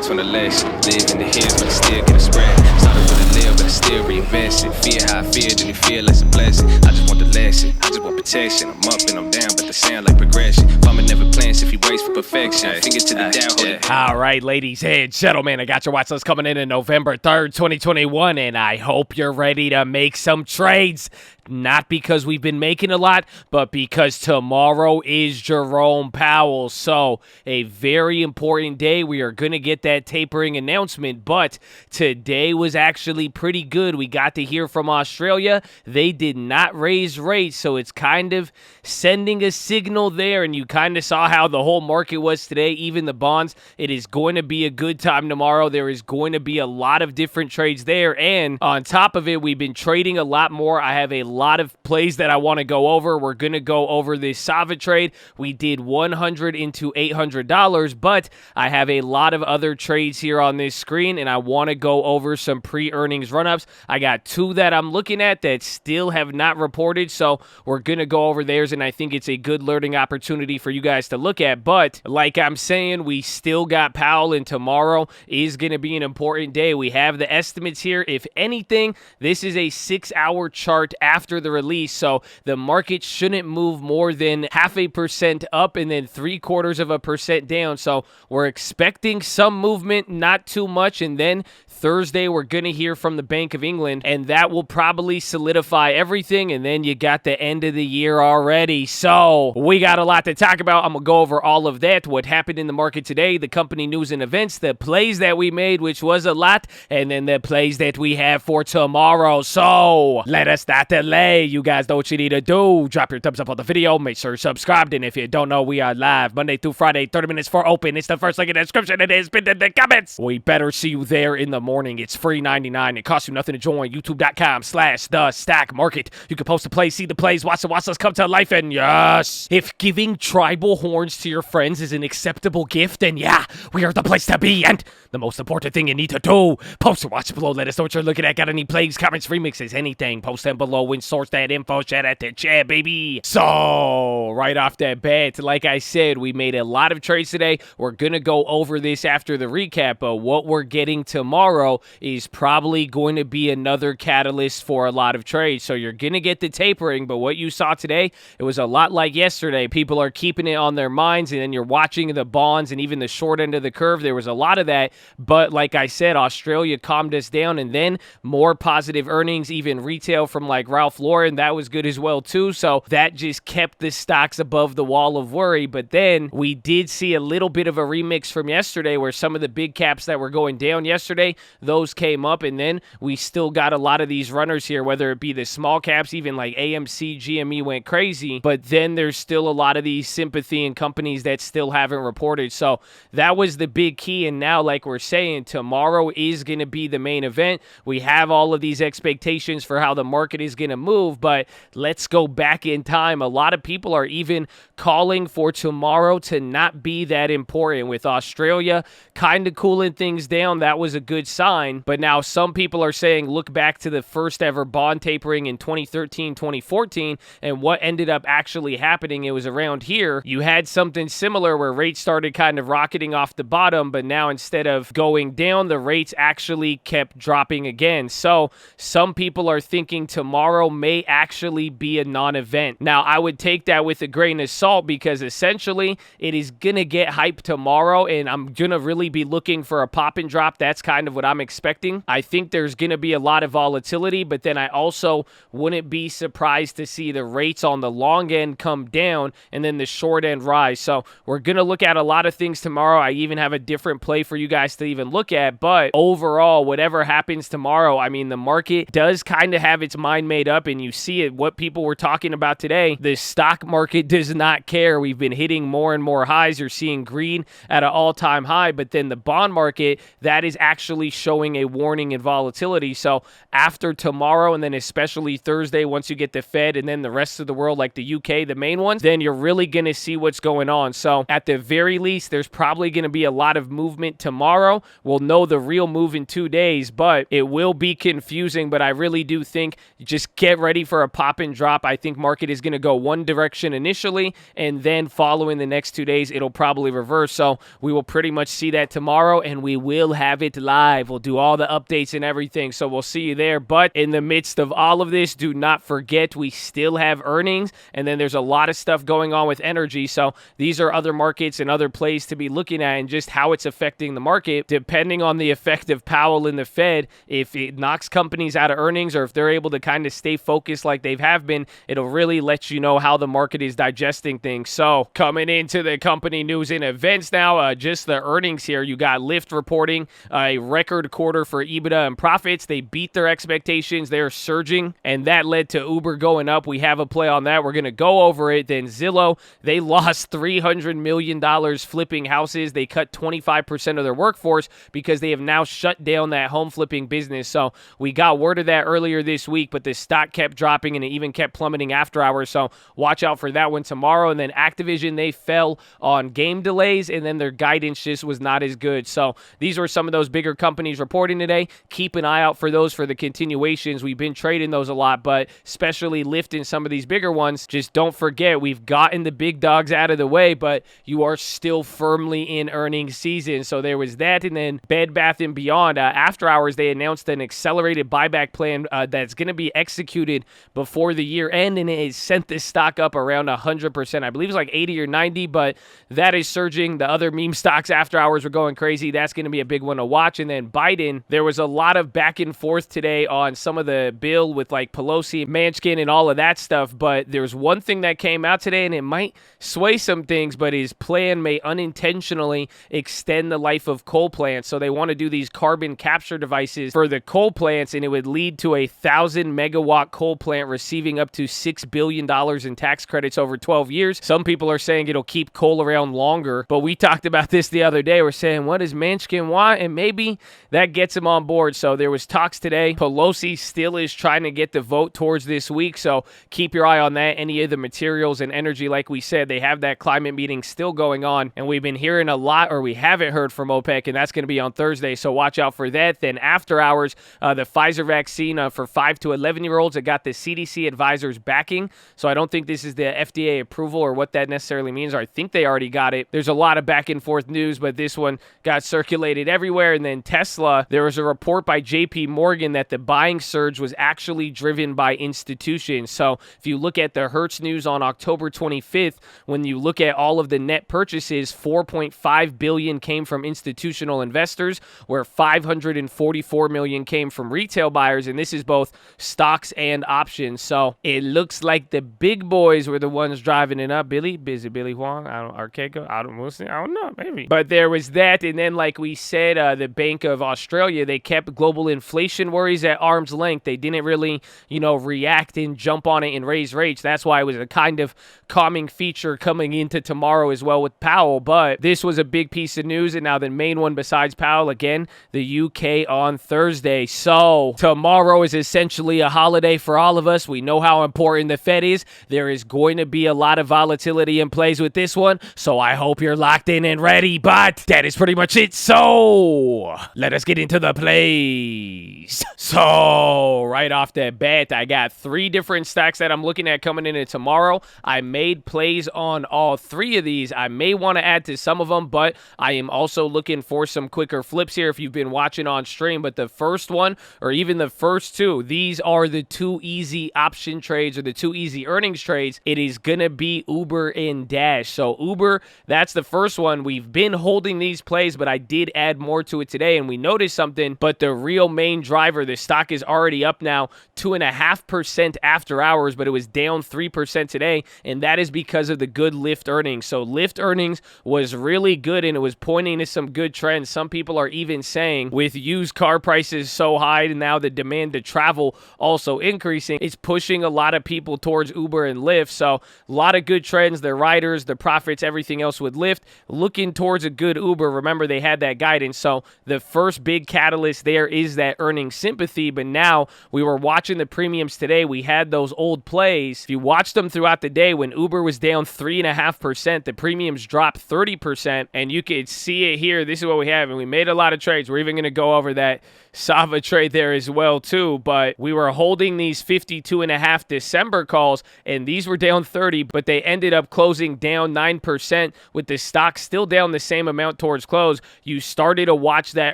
Focus on the lesson. Live in the hills, but I still get a spread. Started with a little, but I still reinvest it. Fear how I feel, then it feel like a blessing. I just want the lesson, I just want protection. I'm up and I'm down, but they sound like progression. Farmer never plans if he waits for perfection. Finger to the down, hold it. All right, ladies and gentlemen, I got your watch list coming in November 3rd, 2021, and I hope you're ready to make some trades. Not because we've been making a lot, but because tomorrow is Jerome Powell. So, a very important day. We are going to get that tapering announcement, but today was actually pretty good. We got to hear from Australia. They did not raise rates, so it's kind of sending a signal there, and you kind of saw how the whole market was today, even the bonds. It is going to be a good time tomorrow. There is going to be a lot of different trades there, and on top of it, we've been trading a lot more. I have a lot of plays that I want to go over. We're going to go over this Sava trade. We did $100 into $800, but I have a lot of other trades here on this screen, and I want to go over some pre-earnings run-ups. I got two that I'm looking at that still have not reported, so we're going to go over theirs, and I think it's a good learning opportunity for you guys to look at. But like I'm saying, we still got Powell, and tomorrow is going to be an important day. We have the estimates here. If anything, this is a 6-hour chart after the release, so the market shouldn't move more than 0.5% up and then 0.75% down. So we're expecting some movement, not too much, and then Thursday we're going to hear from the Bank of England, and that will probably solidify everything, and then you got the end of the year already. So we got a lot to talk about. I'm going to go over all of that, what happened in the market today, the company news and events, the plays that we made, which was a lot, and then the plays that we have for tomorrow. So let us not delay. You guys know what you need to do. Drop your thumbs up on the video. Make sure you're subscribed. And if you don't know, we are live Monday through Friday, 30 minutes for open. It's the first link in the description. It is pinned in the comments. We better see you there in the morning. It's free 99. It costs you nothing to join. YouTube.com/TheStockMarket. You can post the plays, see the plays, watch us come to life. And yes, if giving tribal horns to your friends is an acceptable gift, then yeah, we are the place to be. And the most important thing you need to do, post or watch below. Let us know what you're looking at. Got any plays, comments, remixes, anything. Post them below and source that info. Chat at the chat, baby. So, right off that bat, like I said, we made a lot of trades today. We're going to go over this after the recap, but what we're getting tomorrow is probably going to be another catalyst for a lot of trades. So, you're going to get the tapering, but what you saw today, it was a lot like yesterday. People are keeping it on their minds, and then you're watching the bonds and even the short end of the curve. There was a lot of that, but like I said, Australia calmed us down, and then more positive earnings, even retail from like Ralph Lauren, that was good as well too. So that just kept the stocks above the wall of worry. But then we did see a little bit of a remix from yesterday where some of the big caps that were going down yesterday, those came up, and then we still got a lot of these runners here, whether it be the small caps, even like AMC, GME went crazy, but then there's still a lot of these sympathy and companies that still haven't reported. So that was the big key. And now, like we're saying, tomorrow is going to be the main event. We have all of these expectations for how the market is going to move, but let's go back in time. A lot of people are even calling for tomorrow to not be that important. With Australia kind of cooling things down, that was a good sign. But now some people are saying, look back to the first ever bond tapering in 2013, 2014, and what ended up actually happening, it was around here. You had something similar where rates started kind of rocketing off the bottom, but now instead of going down, the rates actually kept dropping again. So some people are thinking tomorrow may actually be a non-event. Now, I would take that with a grain of salt because essentially it is going to get hyped tomorrow, and I'm going to really be looking for a pop and drop. That's kind of what I'm expecting. I think there's going to be a lot of volatility, but then I also wouldn't be surprised to see the rates on the long end come down and then the short end rise. So we're going to look at a lot of things tomorrow. I even have a different play for you guys to even look at, but overall, whatever happens tomorrow, I mean, the market does kind of have its mind made up, and you see it, what people were talking about today. The stock market does not care. We've been hitting more and more highs. You're seeing green at an all-time high, but then the bond market, that is actually showing a warning in volatility. So after tomorrow, and then especially Thursday, once you get the Fed and then the rest of the world, like the UK, the main ones, then you're really going to see what's going on. So at the very least, there's probably going to be a lot of movement tomorrow. We'll know the real move in 2 days, but it will be confusing. But I really do think just get ready for a pop and drop. I think market is going to go one direction initially, and then following the next 2 days, it'll probably reverse. So we will pretty much see that tomorrow, and we will have it live. We'll do all the updates and everything. So we'll see you there. But in the midst of all of this, do not forget we still have earnings, and then there's a lot of stuff going on with energy. So these are other markets and other plays to be looking at, and just how it's affecting the market, depending on the effect of Powell and the Fed. If it knocks companies out of earnings, or if they're able to kind of stay focused like they have been, it'll really let you know how the market is digesting things. So coming into the company news and events now, just the earnings here. You got Lyft reporting a record quarter for EBITDA and profits. They beat their expectations. They're surging, and that led to Uber going up. We have a play on that. We're going to go over it. Then Zillow, they lost $300 million flipping houses. They cut 25% of their workforce because they have now shut down that home flipping business. So we got word of that earlier this week, but the stock kept dropping, and it even kept plummeting after hours. So watch out for that one tomorrow. And then Activision, they fell on game delays, and then their guidance just was not as good. So these were some of those bigger companies reporting today. Keep an eye out for those for the continuations. We've been trading those a lot, but especially lifting some of these bigger ones. Just don't forget, we've gotten the big dogs out of the way, but you are still firmly in earnings season. So there was that. And then Bed Bath & Beyond, after hours, they announced an accelerated buyback plan that's going to be executed before the year end, and it has sent this stock up around 100%. I believe it's like 80 or 90, but that is surging. The other meme stocks after hours were going crazy. That's going to be a big one to watch. And then Biden, there was a lot of back and forth today on some of the bill with like Pelosi, Manchin, and all of that stuff. But there's one thing that came out today, and it might sway some things, but his plan may unintentionally extend the life of coal plants. So they want to do these carbon capture devices for the coal plants, and it would lead to 1,000 megawatt coal plant receiving up to $6 billion in tax credits over 12 years. Some people are saying it'll keep coal around longer, but we talked about this the other day. We're saying, what does Manchin want? And maybe that gets him on board. So there was talks today. Pelosi still is trying to get the vote towards this week, so keep your eye on that. Any of the materials and energy, like we said, they have that climate meeting still going on, and we've been hearing a lot, or we haven't heard from OPEC, and that's going to be on Thursday, so watch out for that. Then after hours, the Pfizer vaccine for 5 to 11-year-olds, it got the CDC advisors backing, so I don't think this is the FDA approval or what that necessarily means, or I think they already got it. There's a lot of back and forth news, but this one got circulated everywhere. And then Tesla, there was a report by JP Morgan that the buying surge was actually driven by institutions. So if you look at the Hertz news on October 25th, when you look at all of the net purchases, $4.5 billion came from institutional investors, where $544 million came from retail buyers, and this is both stocks and options. So it looks like the big boys were the ones driving it up. Billy Huang, Arcego, I don't know, maybe. But there was that, and then like we said, the Bank of Australia, they kept global inflation worries at arm's length. They didn't really, react and jump on it and raise rates. That's why it was a kind of calming feature coming into tomorrow as well with Powell. But this was a big piece of news, and now the main one besides Powell, again, the UK on Thursday. So tomorrow is essentially a holiday for all of us. We know how important the Fed is. There is going to be a lot of volatility in plays with this one, so I hope you're locked in and ready. But that is pretty much it. So let us get into the plays. So right off the bat, I got 3 different stacks that I'm looking at coming into tomorrow. I made plays on all 3 of these. I may want to add to some of them, but I am also looking for some quicker flips here if you've been watching on stream. But the first one, or even the first 2, these are the 2 easy option trades, or the 2 easy earnings trades. It is going to be Uber and Dash. So Uber, that's the first one. We've been holding these plays, but I did add more to it today, and we noticed something. But the real main driver, the stock is already up now 2.5% after hours, but it was down 3% today, and that is because of the good Lyft earnings. So Lyft earnings was really good, and it was pointing to some good trends. Some people are even saying, with used car prices so high and now the demand to travel also increasing, it's pushing a lot of people towards Uber and Lyft. So a lot of good trends, the riders, the profits, everything else with Lyft, looking towards a good Uber. Remember, they had that guidance. So the first first big catalyst there is that earnings sympathy, but now we were watching the premiums today. We had those old plays. If you watched them throughout the day, when Uber was down 3.5%, the premiums dropped 30%, and you could see it here. This is what we have, and we made a lot of trades. We're even going to go over that Sava trade there as well too, but we were holding these 52.5 December calls, and these were down 30, but they ended up closing down 9% with the stock still down the same amount towards close. You started to watch that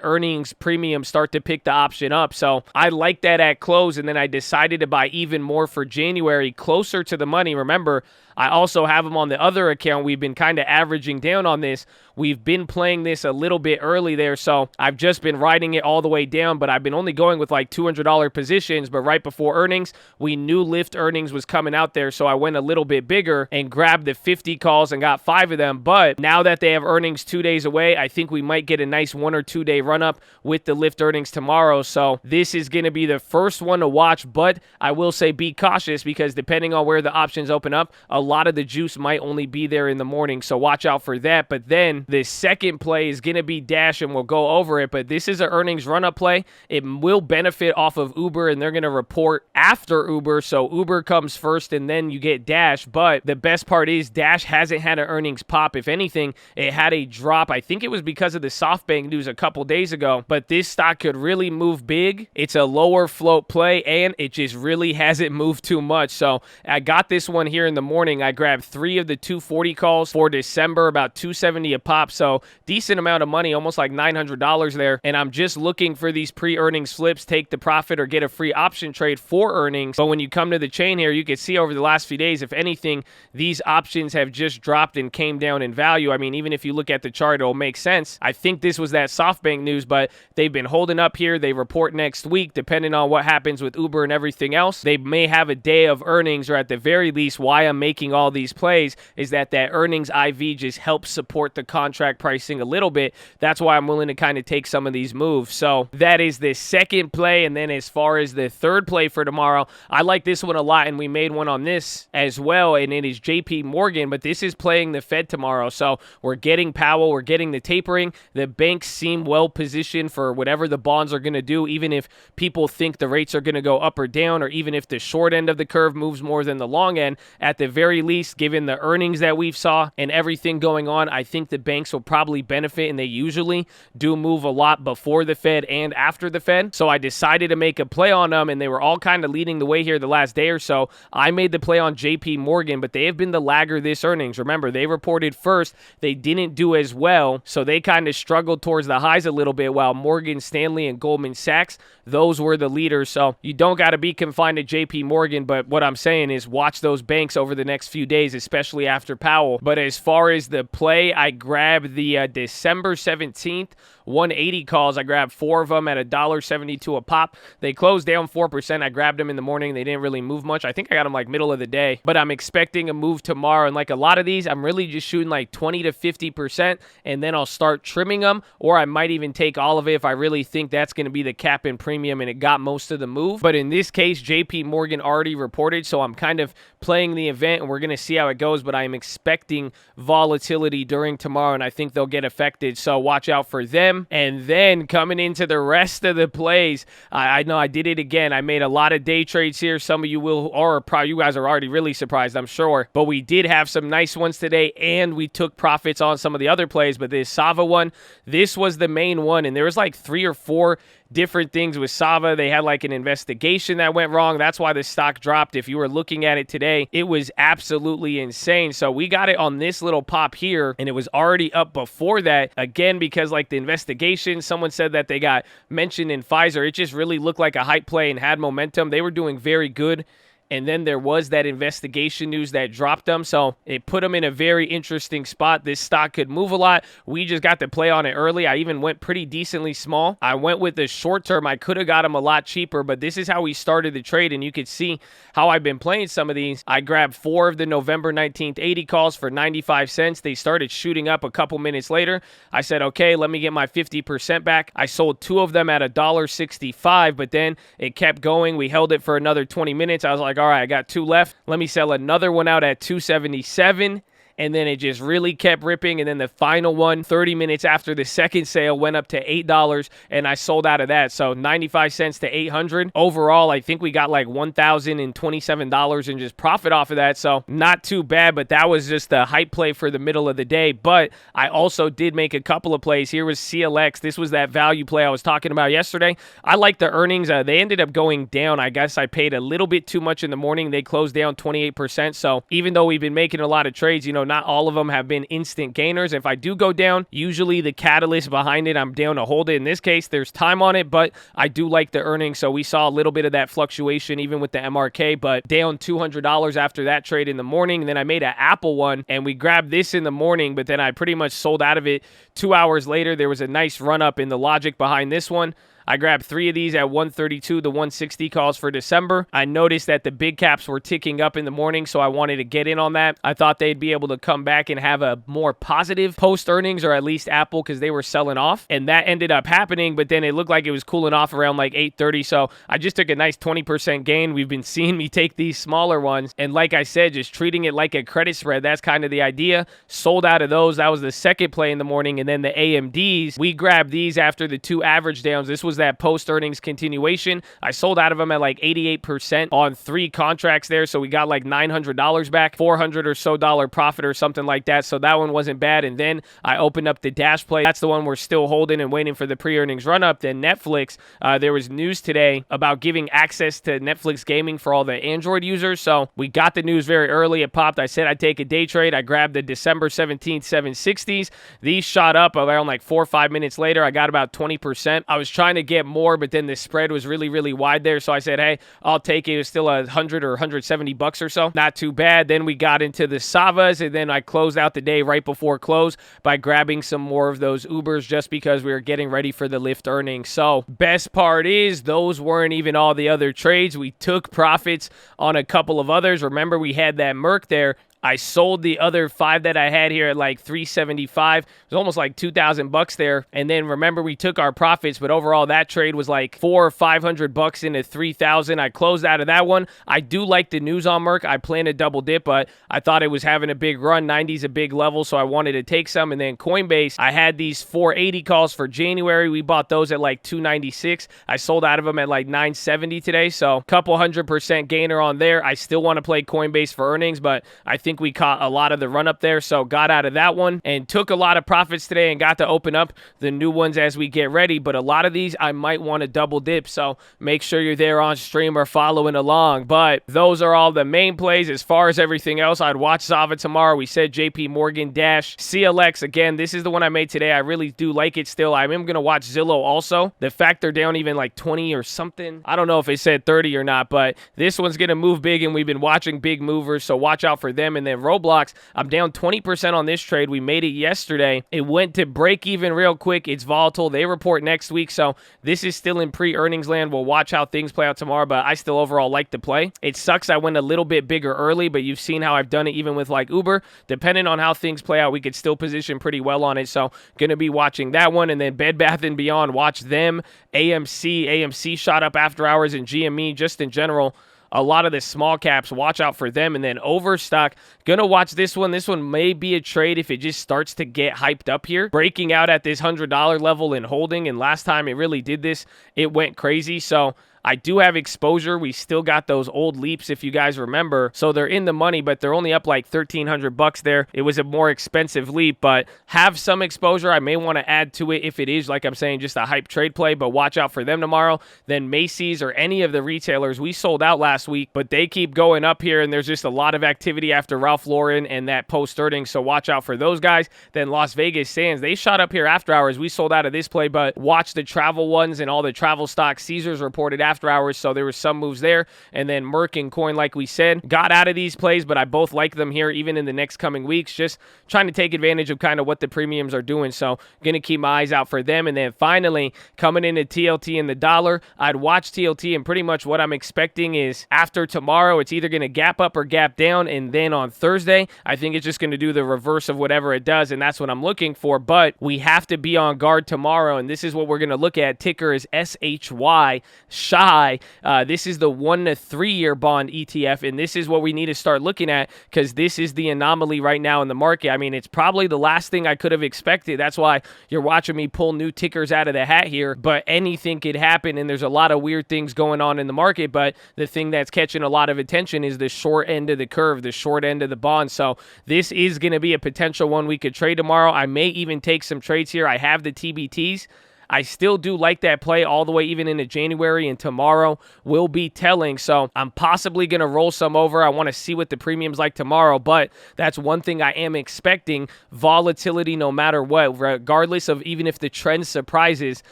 earnings premium start to pick the option up, so I like that at close, and then I decided to buy even more for January closer to the money. Remember, I also have them on the other account. We've been kind of averaging down on this. We've been playing this a little bit early there, so I've just been riding it all the way down, but I've been only going with like $200 positions, but right before earnings, we knew Lyft earnings was coming out there, so I went a little bit bigger and grabbed the 50 calls and got 5 of them, but now that they have earnings 2 days away, I think we might get a nice 1 or 2 day run-up with the Lyft earnings tomorrow, so this is going to be the first one to watch, but I will say be cautious because depending on where the options open up, a lot of the juice might only be there in the morning, so watch out for that. But then the second play is going to be Dash, and we'll go over it, but this is an earnings run-up play. It will benefit off of Uber, and they're going to report after Uber, so Uber comes first, and then you get Dash, but the best part is Dash hasn't had an earnings pop. If anything, it had a drop. I think it was because of the SoftBank news a couple days ago, but this stock could really move big. It's a lower float play, and it just really hasn't moved too much, so I got this one here in the morning. I grabbed 3 of the 240 calls for December, about $270 a pop, so decent amount of money, almost like $900 there, and I'm just looking for these pre-earnings flips, take the profit or get a free option trade for earnings. But when you come to the chain here, you can see over the last few days, if anything, these options have just dropped and came down in value. I mean, even if you look at the chart, it'll make sense. I think this was that SoftBank news, but they've been holding up here. They report next week, depending on what happens with Uber and everything else. They may have a day of earnings, or at the very least, why I'm making all these plays is that earnings IV just helps support the contract pricing a little bit. That's why I'm willing to kind of take some of these moves. So that is the second play. And then as far as the third play for tomorrow, I like this one a lot, and we made one on this as well, and it is JP Morgan, but this is playing the Fed tomorrow. So we're getting Powell, we're getting the tapering. The banks seem well positioned for whatever the bonds are going to do, even if people think the rates are going to go up or down, or even if the short end of the curve moves more than the long end. At the very least, given the earnings that we've saw and everything going on, I think the banks will probably benefit, and they usually do move a lot before the Fed and after the Fed. So I decided to make a play on them, and they were all kind of leading the way here the last day or so. I made the play on JP Morgan, but they have been the lagger this earnings. Remember, they reported first. They didn't do as well, so they kind of struggled towards the highs a little bit, while Morgan Stanley and Goldman Sachs, those were the leaders. So you don't got to be confined to JP Morgan, but what I'm saying is watch those banks over the next few days, especially after Powell. But as far as the play, I grabbed the December 17th 180 calls. I grabbed 4 of them at $1.72 a pop. They closed down 4%. I grabbed them in the morning. They didn't really move much. I think I got them like middle of the day, but I'm expecting a move tomorrow. And like a lot of these, I'm really just shooting like 20 to 50%, and then I'll start trimming them, or I might even take all of it if I really think that's going to be the cap in premium and it got most of the move. But in this case, JP Morgan already reported, so I'm kind of playing the event, and we're going to see how it goes, but I'm expecting volatility during tomorrow, and I think they'll get affected, so watch out for them. And then coming into the rest of the plays, I know I did it again. I made a lot of day trades here. Some of you will, or probably you guys are already really surprised, I'm sure, but we did have some nice ones today, and we took profits on some of the other plays. But this Sava one, this was the main one, and there was like 3 or 4 different things with Sava. They had like an investigation that went wrong. That's why the stock dropped. If you were looking at it today, it was absolutely insane. So we got it on this little pop here, and it was already up before that. Again, because like the investigation, someone said that they got mentioned in Pfizer. It just really looked like a hype play and had momentum. They were doing very good. And then there was that investigation news that dropped them. So it put them in a very interesting spot. This stock could move a lot. We just got to play on it early. I even went pretty decently small. I went with the short term. I could have got them a lot cheaper, but this is how we started the trade. And you could see how I've been playing some of these. I grabbed 4 of the November 19th 80 calls for 95 cents. They started shooting up a couple minutes later. I said, okay, let me get my 50% back. I sold 2 of them at $1.65, but then it kept going. We held it for another 20 minutes. I was like, all right, I got 2 left. Let me sell another one out at $2.77. and then it just really kept ripping. And then the final one, 30 minutes after the second sale, went up to $8, and I sold out of that. So 95 cents to 800. Overall, I think we got like $1,027 in just profit off of that. So not too bad, but that was just a hype play for the middle of the day. But I also did make a couple of plays. Here was CLX. This was that value play I was talking about yesterday. I like the earnings. They ended up going down. I guess I paid a little bit too much in the morning. They closed down 28%. So even though we've been making a lot of trades, you know, not all of them have been instant gainers. If I do go down, usually the catalyst behind it, I'm down to hold it. In this case, there's time on it, but I do like the earnings. So we saw a little bit of that fluctuation even with the MRK, but down $200 after that trade in the morning. And then I made an Apple one, and we grabbed this in the morning, but then I pretty much sold out of it 2 hours later. There was a nice run up in the logic behind this one. I grabbed 3 of these at 132, the 160 calls for December. I noticed that the big caps were ticking up in the morning, so I wanted to get in on that. I thought they'd be able to come back and have a more positive post-earnings, or at least Apple, because they were selling off. And that ended up happening, but then it looked like it was cooling off around like 8:30, so I just took a nice 20% gain. We've been seeing me take these smaller ones, and like I said, just treating it like a credit spread. That's kind of the idea. Sold out of those. That was the second play in the morning, and then the AMDs, we grabbed these after the 2 average downs. This was that post-earnings continuation. I sold out of them at like 88% on 3 contracts there, so we got like $900 back, $400 or so profit or something like that, so that one wasn't bad. And then I opened up the Dash play. That's the one we're still holding and waiting for the pre-earnings run-up. Then Netflix, there was news today about giving access to Netflix gaming for all the Android users, so we got the news very early. It popped. I said I'd take a day trade. I grabbed the December 17th 760s. These shot up around like 4 or 5 minutes later. I got about 20%. I was trying to get more, but then the spread was really, really wide there. So I said, hey, I'll take it. It was still $100 or $170 or so. Not too bad. Then we got into the Savas, and then I closed out the day right before close by grabbing some more of those Ubers just because we were getting ready for the Lyft earnings. So best part is those weren't even all the other trades. We took profits on a couple of others. Remember, we had that Merc there. I sold the other 5 that I had here at like $375. It was almost like $2,000 there. And then remember, we took our profits, but overall that trade was like $400 or $500 into $3,000. I closed out of that one. I do like the news on Merc. I plan to double dip, but I thought it was having a big run. 90 is a big level, so I wanted to take some. And then Coinbase, I had these 480 calls for January. We bought those at like 296. I sold out of them at like 970 today, so a couple 100% gainer on there. I still want to play Coinbase for earnings, but I think we caught a lot of the run up there, so got out of that one and took a lot of profits today and got to open up the new ones as we get ready. But a lot of these I might want to double dip, so make sure you're there on stream or following along. But those are all the main plays. As far as everything else, I'd watch Sava tomorrow. We said JP Morgan, Dash, CLX. Again, this is the one I made today. I really do like it still. I am going to watch Zillow also. The fact they're down even like 20 or something, I don't know if it said 30 or not, but this one's going to move big, and we've been watching big movers, so watch out for them. And then Roblox, I'm down 20% on this trade. We made it yesterday. It went to break even real quick. It's volatile. They report next week, so this is still in pre-earnings land. We'll watch how things play out tomorrow, but I still overall like the play. It sucks I went a little bit bigger early, but you've seen how I've done it even with like Uber. Depending on how things play out, we could still position pretty well on it, so going to be watching that one. And then Bed Bath & Beyond, watch them. AMC shot up after hours, and GME just in general. A lot of the small caps, watch out for them. And then Overstock, gonna watch this one. This one may be a trade if it just starts to get hyped up here. Breaking out at this $100 level and holding, and last time it really did this, it went crazy. So I do have exposure. We still got those old leaps, if you guys remember. So they're in the money, but they're only up like $1,300 there. It was a more expensive leap, but have some exposure. I may want to add to it if it is, like I'm saying, just a hype trade play, but watch out for them tomorrow. Then Macy's or any of the retailers, we sold out last week, but they keep going up here, and there's just a lot of activity after Ralph Lauren and that post-earnings, so watch out for those guys. Then Las Vegas Sands, they shot up here after hours. We sold out of this play, but watch the travel ones and all the travel stocks. Caesars reported after hours, so there were some moves there. And then Merck and Coin, like we said, got out of these plays, but I both like them here even in the next coming weeks, just trying to take advantage of kind of what the premiums are doing, so gonna keep my eyes out for them. And then finally, coming into TLT and the dollar, I'd watch TLT, and pretty much what I'm expecting is after tomorrow, it's either gonna gap up or gap down, and then on Thursday, I think it's just gonna do the reverse of whatever it does, and that's what I'm looking for. But we have to be on guard tomorrow, and this is what we're gonna look at. Ticker is SHY. Shot SAI. This is the 1 to 3 year bond ETF, and this is what we need to start looking at because this is the anomaly right now in the market. I mean, it's probably the last thing I could have expected. That's why you're watching me pull new tickers out of the hat here, but anything could happen, and there's a lot of weird things going on in the market, but the thing that's catching a lot of attention is the short end of the curve, the short end of the bond. So this is going to be a potential one we could trade tomorrow. I may even take some trades here. I have the TBTs. I still do like that play all the way even into January, and tomorrow will be telling. So I'm possibly going to roll some over. I want to see what the premium's like tomorrow, but that's one thing I am expecting, volatility no matter what, regardless of even if the trend surprises.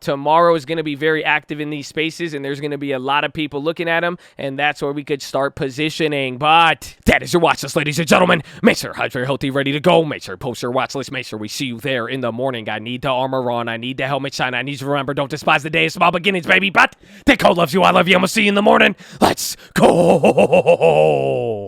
Tomorrow is going to be very active in these spaces, and there's going to be a lot of people looking at them, and that's where we could start positioning. But that is your watch list, ladies and gentlemen. Make sure hydrate, healthy, ready to go. Make sure post your watch list. Make sure we see you there in the morning. I need the armor on. I need the helmet shine. I need you to remember, don't despise the day of small beginnings, baby. But the code loves you. I love you. I'm going to see you in the morning. Let's go.